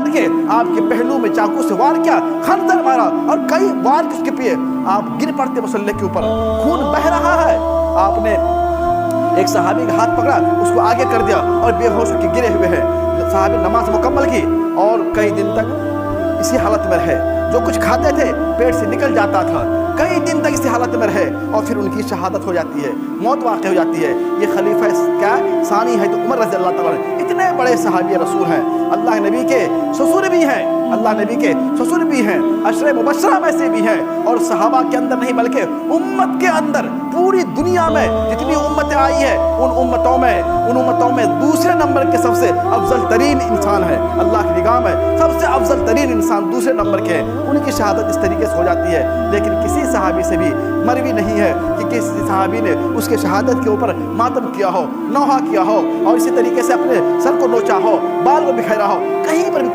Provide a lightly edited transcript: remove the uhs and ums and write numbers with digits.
काट के आपके पहलू में चाकू से वार किया, खंजर मारा और कई वार उसके पे आप गिर पड़ते मुसल्ले के ऊपर, खून बह रहा है। आपने एक सहाबी का हाथ पकड़ा, उसको आगे कर दिया और बेहोश होकर गिरे हुए हैं। सहाबी नमाज मुकम्मल की और कई दिन तक इसी हालत में रहे। जो कुछ खाते थे पेट से निकल जाता था, कई दिन तक इसी हालत में रहे और फिर उनकी शहादत हो जाती है, मौत वाक़ हो जाती है। ये खलीफा क्या सानी है तो उमर रज़ी अल्लाह तआला अन्हु, इतने बड़े सहाबी रसूल हैं, अल्लाह नबी के ससुर भी हैं, अल्लाह नबी के ससुर भी हैं, अशरे मुबशरा में से भी हैं, और सहाबा के अंदर नहीं बल्कि उम्मत के अंदर पूरी दुनिया में जितनी उम्मतें आई है उन उम्मतों में दूसरे नंबर के सबसे अफजल तरीन इंसान है। अल्लाह की निगाह में सबसे अफजल तरीन इंसान दूसरे नंबर के हैं। उनकी शहादत इस तरीके से हो जाती है, लेकिन किसी सहाबी से भी मरवी नहीं है कि किसी सहाबी ने उसके शहादत के ऊपर मातम किया हो, नौहा किया हो और इसी तरीके से अपने सर को नोचा हो, बाल को बिखेरा हो, कहीं पर भी